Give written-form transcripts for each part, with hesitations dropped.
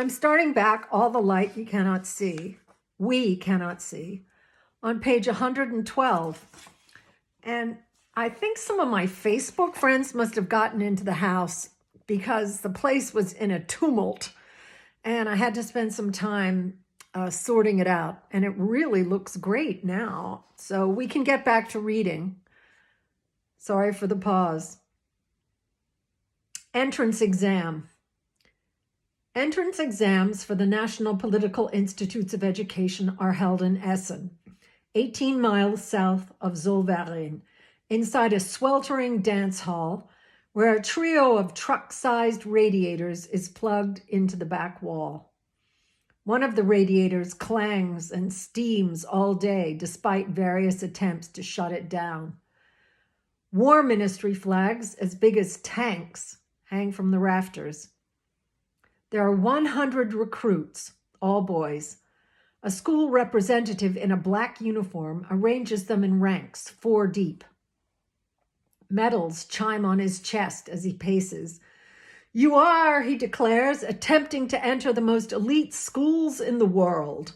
I'm starting back all the light we cannot see, on page 112. And I think some of my Facebook friends must have gotten into the house because the place was in a tumult and I had to spend some time sorting it out. And it really looks great now. So we can get back to reading. Sorry for the pause. Entrance exam. Entrance exams for the National Political Institutes of Education are held in Essen, 18 miles south of Solvaren, inside a sweltering dance hall where a trio of truck-sized radiators is plugged into the back wall. One of the radiators clangs and steams all day despite various attempts to shut it down. War Ministry flags as big as tanks hang from the rafters. There are 100 recruits, all boys. A school representative in a black uniform arranges them in ranks, 4 deep. Medals chime on his chest as he paces. "You are," he declares, "attempting to enter the most elite schools in the world.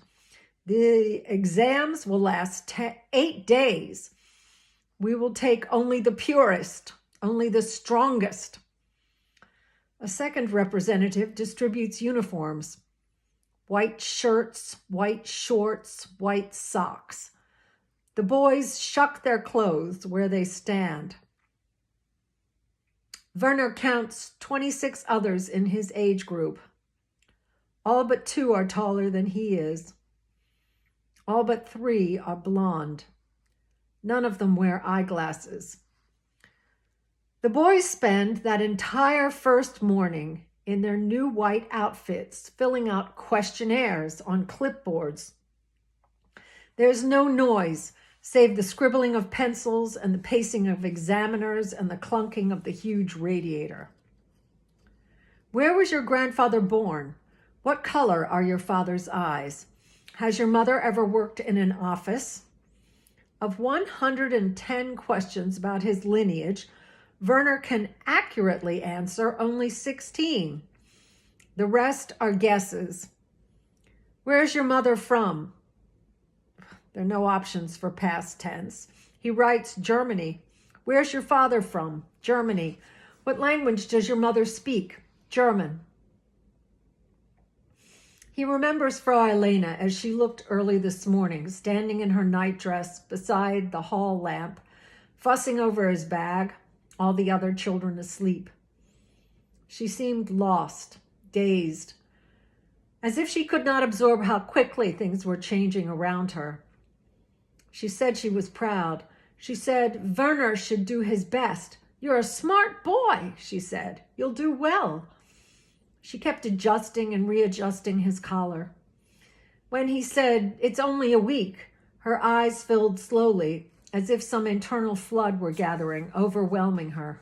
The exams will last 8 days. We will take only the purest, only the strongest." A second representative distributes uniforms. White shirts, white shorts, white socks. The boys shuck their clothes where they stand. Werner counts 26 others in his age group. All but 2 are taller than he is. All but 3 are blonde. None of them wear eyeglasses. The boys spend that entire first morning in their new white outfits, filling out questionnaires on clipboards. There's no noise, save the scribbling of pencils and the pacing of examiners and the clunking of the huge radiator. "Where was your grandfather born? What color are your father's eyes? Has your mother ever worked in an office?" Of 110 questions about his lineage, Werner can accurately answer only 16. The rest are guesses. "Where's your mother from?" There are no options for past tense. He writes Germany. "Where's your father from?" Germany. "What language does your mother speak?" German. He remembers Frau Elena as she looked early this morning, standing in her nightdress beside the hall lamp, fussing over his bag, all the other children asleep. She seemed lost, dazed, as if she could not absorb how quickly things were changing around her. She said she was proud. She said, "Werner should do his best. You're a smart boy," she said. "You'll do well." She kept adjusting and readjusting his collar. When he said, "It's only a week," her eyes filled slowly, as if some internal flood were gathering, overwhelming her.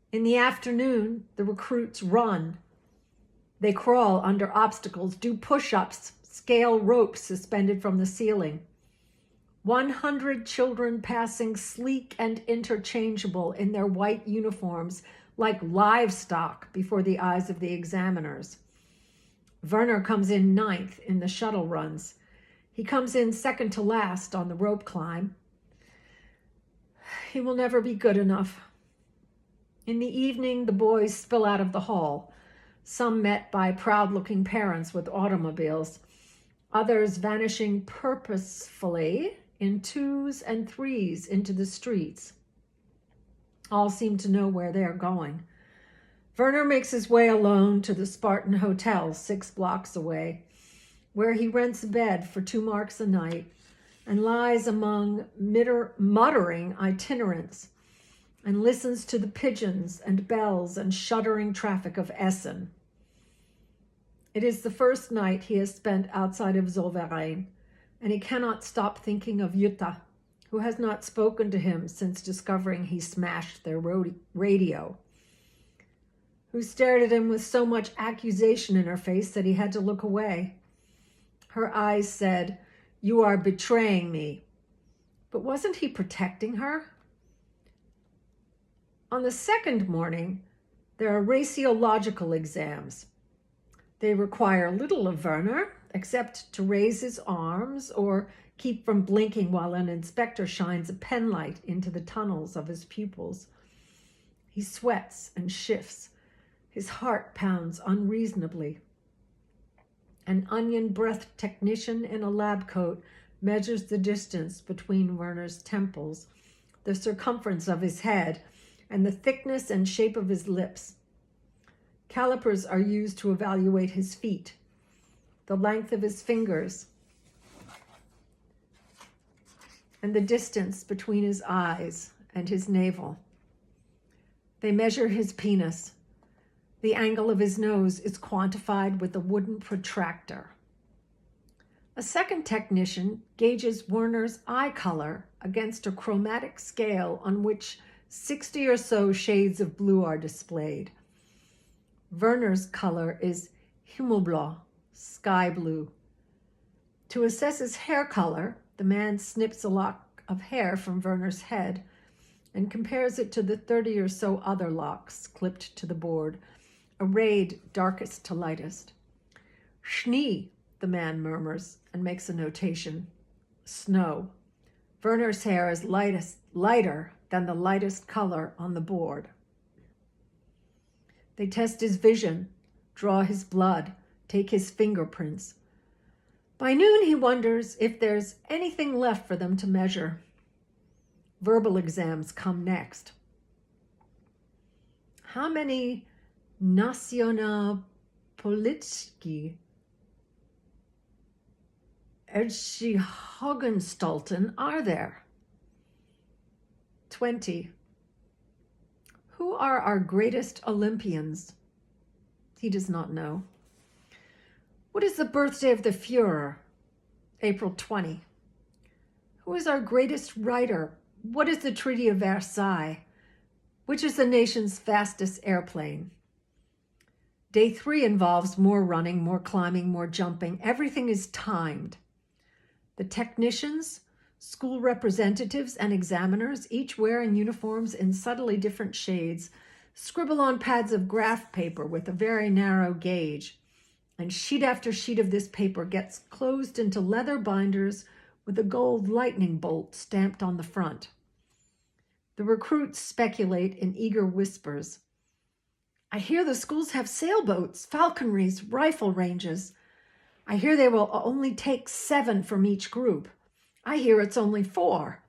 In the afternoon, the recruits run. They crawl under obstacles, do push-ups, scale ropes suspended from the ceiling. 100 children passing sleek and interchangeable in their white uniforms like livestock before the eyes of the examiners. Werner comes in 9th in the shuttle runs. He comes in second to last on the rope climb. He will never be good enough. In the evening, the boys spill out of the hall, some met by proud-looking parents with automobiles, others vanishing purposefully in 2s and 3s into the streets. All seem to know where they are going. Werner makes his way alone to the Spartan Hotel 6 blocks away, where he rents a bed for 2 marks a night and lies among muttering itinerants and listens to the pigeons and bells and shuddering traffic of Essen. It is the first night he has spent outside of Solvaren, and he cannot stop thinking of Jutta, who has not spoken to him since discovering he smashed their radio, who stared at him with so much accusation in her face that he had to look away. Her eyes said, "You are betraying me." But wasn't he protecting her? On the second morning, there are ratiological exams. They require little of Werner, except to raise his arms or keep from blinking while an inspector shines a penlight into the tunnels of his pupils. He sweats and shifts. His heart pounds unreasonably. An onion-breathed technician in a lab coat measures the distance between Werner's temples, the circumference of his head, and the thickness and shape of his lips. Calipers are used to evaluate his feet, the length of his fingers, and the distance between his eyes and his navel. They measure his penis. The angle of his nose is quantified with a wooden protractor. A second technician gauges Werner's eye color against a chromatic scale on which 60 or so shades of blue are displayed. Werner's color is Himmelblau, sky blue. To assess his hair color, the man snips a lock of hair from Werner's head and compares it to the 30 or so other locks clipped to the board, arrayed darkest to lightest. Schnee, the man murmurs and makes a notation. Snow. Werner's hair is lighter than the lightest color on the board. They test his vision, draw his blood, take his fingerprints. By noon, he wonders if there's anything left for them to measure. Verbal exams come next. How many Nationalpolitski Erziehungsanstalten are there? 20. Who are our greatest Olympians? He does not know. What is the birthday of the Führer? April 20. Who is our greatest writer? What is the Treaty of Versailles? Which is the nation's fastest airplane? Day 3 involves more running, more climbing, more jumping. Everything is timed. The technicians, school representatives, and examiners, each wearing uniforms in subtly different shades, scribble on pads of graph paper with a very narrow gauge. And sheet after sheet of this paper gets closed into leather binders with a gold lightning bolt stamped on the front. The recruits speculate in eager whispers. I hear the schools have sailboats, falconries, rifle ranges. I hear they will only take 7 from each group. I hear it's only 4.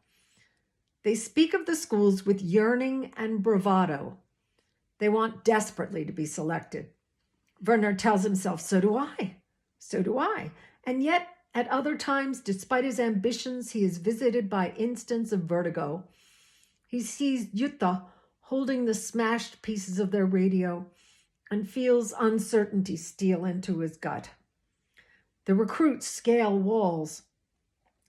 They speak of the schools with yearning and bravado. They want desperately to be selected. Werner tells himself, so do I. So do I. And yet, at other times, despite his ambitions, he is visited by instants of vertigo. He sees Jutta holding the smashed pieces of their radio and feels uncertainty steal into his gut. The recruits scale walls.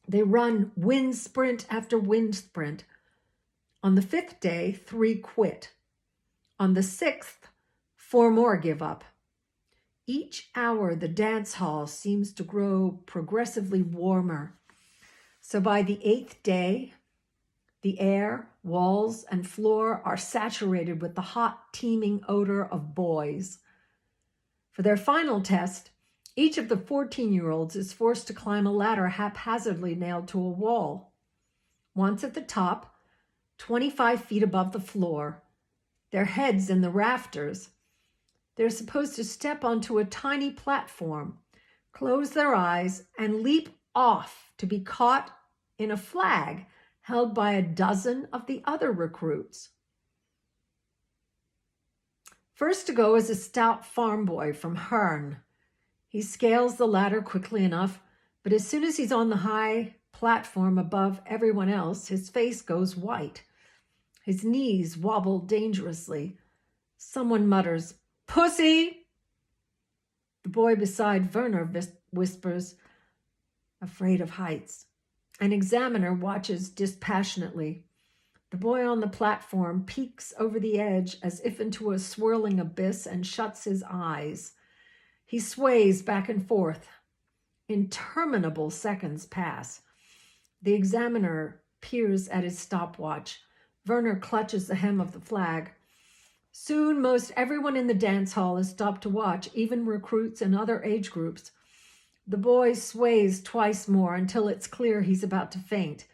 They run wind sprint after wind sprint. On the 5th day, 3 quit. On the 6th, 4 more give up. Each hour, the dance hall seems to grow progressively warmer. So by the 8th day, the air, walls, and floor are saturated with the hot, teeming odor of boys. For their final test, each of the 14-year-olds is forced to climb a ladder haphazardly nailed to a wall. Once at the top, 25 feet above the floor, their heads in the rafters, they're supposed to step onto a tiny platform, close their eyes, and leap off to be caught in a flag held by a dozen of the other recruits. First to go is a stout farm boy from Herne. He scales the ladder quickly enough, but as soon as he's on the high platform above everyone else, his face goes white. His knees wobble dangerously. Someone mutters, "Pussy!" The boy beside Werner whispers, "Afraid of heights." An examiner watches dispassionately. The boy on the platform peeks over the edge as if into a swirling abyss and shuts his eyes. He sways back and forth. Interminable seconds pass. The examiner peers at his stopwatch. Werner clutches the hem of the flag. Soon, most everyone in the dance hall has stopped to watch, even recruits and other age groups. The boy sways twice more until it's clear he's about to faint.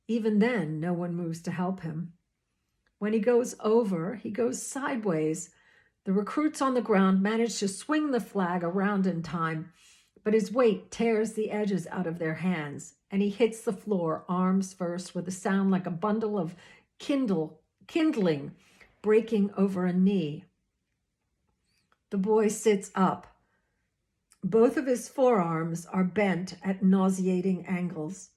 Even then, no one moves to help him. When he goes over, he goes sideways. The recruits on the ground manage to swing the flag around in time, but his weight tears the edges out of their hands, and he hits the floor, arms first, with a sound like a bundle of kindling breaking over a knee. The boy sits up. Both of his forearms are bent at nauseating angles.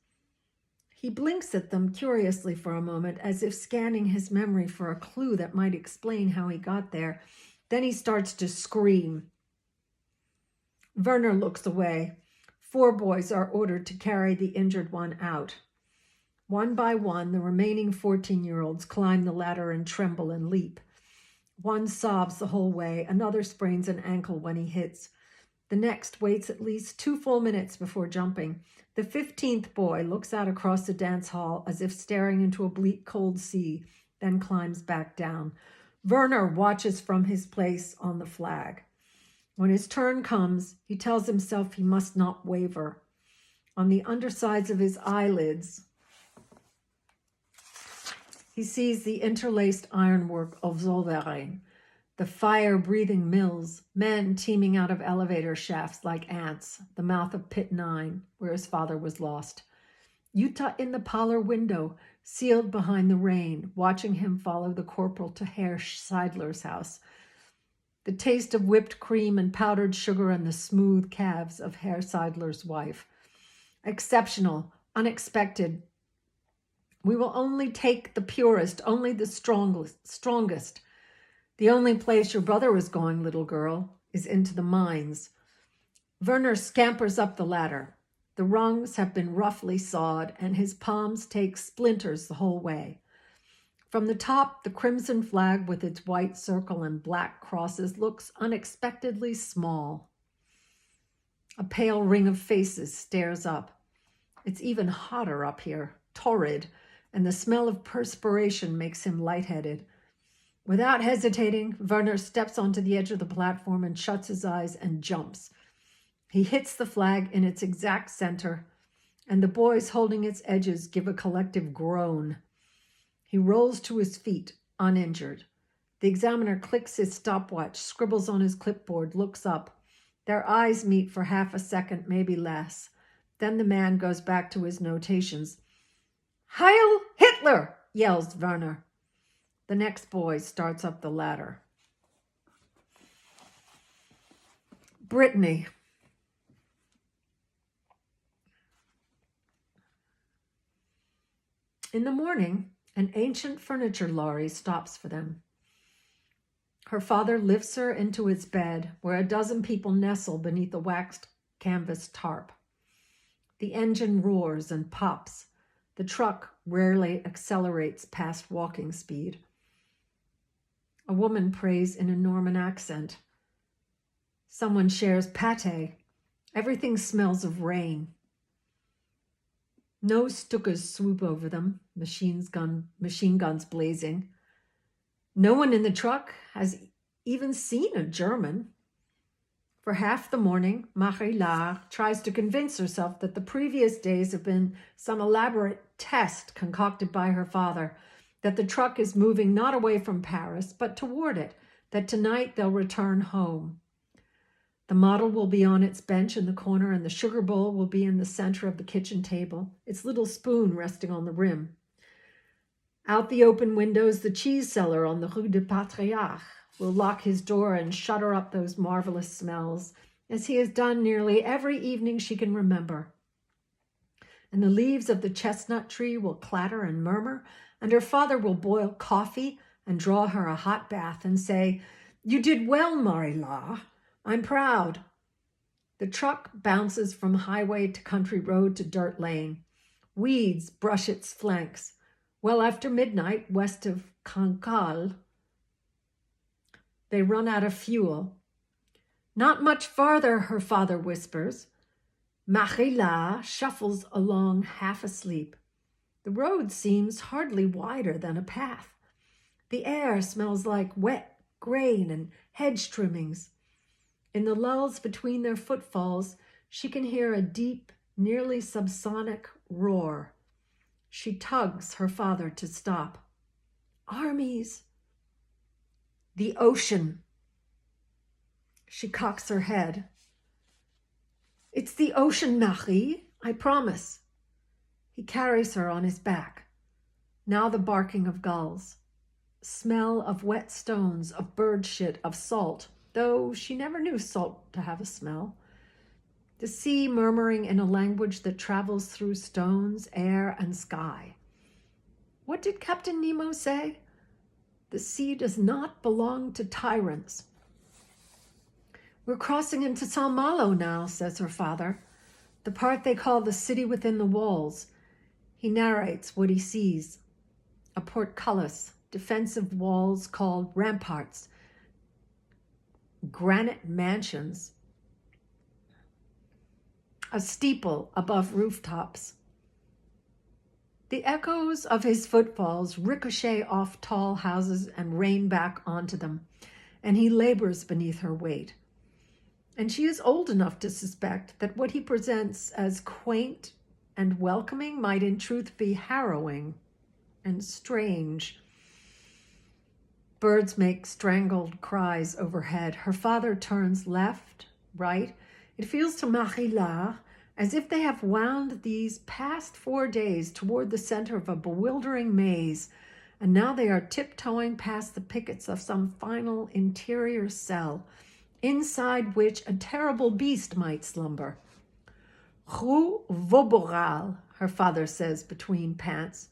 He blinks at them curiously for a moment, as if scanning his memory for a clue that might explain how he got there. Then he starts to scream. Werner looks away. 4 boys are ordered to carry the injured one out. One by one, the remaining 14-year-olds climb the ladder and tremble and leap. One sobs the whole way. Another sprains an ankle when he hits. The next waits at least 2 full minutes before jumping. The 15th boy looks out across the dance hall as if staring into a bleak, cold sea, then climbs back down. Werner watches from his place on the flag. When his turn comes, he tells himself he must not waver. On the undersides of his eyelids, he sees the interlaced ironwork of Zollverein, the fire-breathing mills, men teeming out of elevator shafts like ants, the mouth of pit 9, where his father was lost. Jutta in the parlor window, sealed behind the rain, watching him follow the corporal to Herr Seidler's house. The taste of whipped cream and powdered sugar and the smooth calves of Herr Seidler's wife. Exceptional, unexpected. We will only take the purest, only the strongest. The only place your brother is going, little girl, is into the mines. Werner scampers up the ladder. The rungs have been roughly sawed, and his palms take splinters the whole way. From the top, the crimson flag with its white circle and black crosses looks unexpectedly small. A pale ring of faces stares up. It's even hotter up here, torrid, and the smell of perspiration makes him lightheaded. Without hesitating, Werner steps onto the edge of the platform and shuts his eyes and jumps. He hits the flag in its exact center, and the boys holding its edges give a collective groan. He rolls to his feet, uninjured. The examiner clicks his stopwatch, scribbles on his clipboard, looks up. Their eyes meet for half a second, maybe less. Then the man goes back to his notations. "Heil Hitler!" yells Werner. The next boy starts up the ladder. Brittany. In the morning, an ancient furniture lorry stops for them. Her father lifts her into his bed, where a dozen people nestle beneath a waxed canvas tarp. The engine roars and pops. The truck rarely accelerates past walking speed. A woman prays in a Norman accent. Someone shares pate. Everything smells of rain. No Stukas swoop over them, machine guns blazing. No one in the truck has even seen a German. For half the morning, Marie-Laure tries to convince herself that the previous days have been some elaborate test concocted by her father, that the truck is moving not away from Paris, but toward it, that tonight they'll return home. The model will be on its bench in the corner, and the sugar bowl will be in the center of the kitchen table, its little spoon resting on the rim. Out the open windows, the cheese seller on the Rue du Patriarche will lock his door and shutter up those marvelous smells, as he has done nearly every evening she can remember. And the leaves of the chestnut tree will clatter and murmur, and her father will boil coffee and draw her a hot bath and say, "You did well, Marie-Laure. I'm proud." The truck bounces from highway to country road to dirt lane. Weeds brush its flanks. Well after midnight, west of Cancale, they run out of fuel. "Not much farther," her father whispers. Marie-Laure shuffles along half asleep. The road seems hardly wider than a path. The air smells like wet grain and hedge trimmings. In the lulls between their footfalls, she can hear a deep, nearly subsonic roar. She tugs her father to stop. Armies. The ocean. She cocks her head. It's the ocean, Marie, I promise. He carries her on his back. Now the barking of gulls. Smell of wet stones, of bird shit, of salt, though she never knew salt to have a smell. The sea murmuring in a language that travels through stones, air, and sky. What did Captain Nemo say? The sea does not belong to tyrants. We're crossing into San Malo now, says her father, the part they call the city within the walls. He narrates what he sees. A portcullis, defensive walls called ramparts, granite mansions, a steeple above rooftops. The echoes of his footfalls ricochet off tall houses and rain back onto them, and he labors beneath her weight. And she is old enough to suspect that what he presents as quaint and welcoming might in truth be harrowing and strange. Birds make strangled cries overhead. Her father turns left, right. It feels to Marie-Laure as if they have wound these past 4 days toward the center of a bewildering maze, and now they are tiptoeing past the pickets of some final interior cell, inside which a terrible beast might slumber. Rue Vauboral, her father says between pants.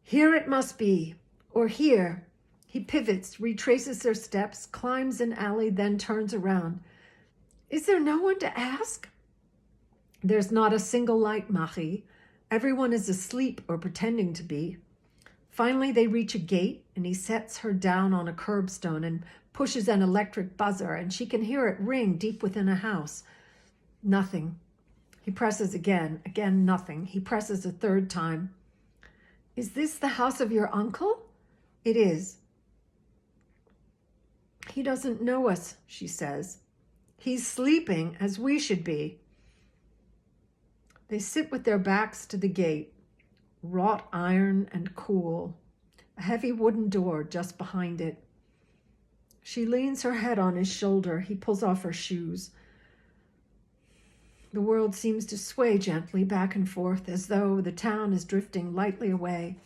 Here it must be, or here. He pivots, retraces their steps, climbs an alley, then turns around. Is there no one to ask? There's not a single light, Marie. Everyone is asleep or pretending to be. Finally, they reach a gate, and he sets her down on a curbstone and pushes an electric buzzer, and she can hear it ring deep within a house. Nothing. He presses again, nothing. He presses a third time. Is this the house of your uncle? It is. He doesn't know us, she says. He's sleeping as we should be. They sit with their backs to the gate, wrought iron and cool, a heavy wooden door just behind it. She leans her head on his shoulder. He pulls off her shoes. The world seems to sway gently back and forth, as though the town is drifting lightly away,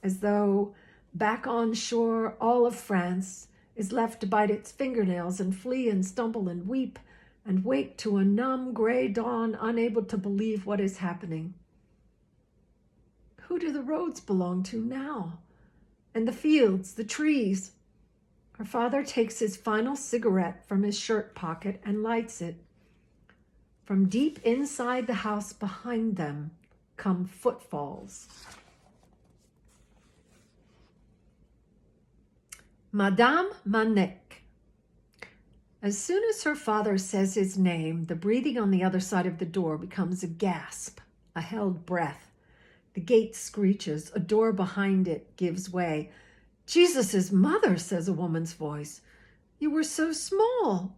as though back on shore all of France is left to bite its fingernails and flee and stumble and weep and wake to a numb gray dawn, unable to believe what is happening. Who do the roads belong to now? And the fields, the trees? Her father takes his final cigarette from his shirt pocket and lights it. From deep inside the house behind them come footfalls. Madame Manec. As soon as her father says his name, the breathing on the other side of the door becomes a gasp, a held breath. The gate screeches, a door behind it gives way. Jesus' mother, says a woman's voice. You were so small.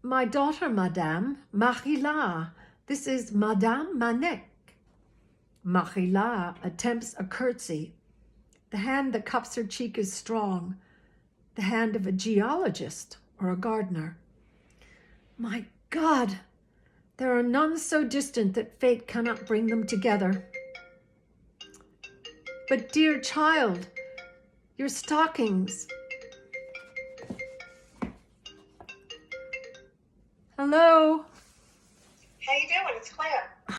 My daughter, Madame, Marie-Laure. This is Madame Manec. Marie-Laure attempts a curtsy. The hand that cups her cheek is strong, the hand of a geologist or a gardener. My God, there are none so distant that fate cannot bring them together. But dear child, your stockings. Hello. How you doing? It's Claire.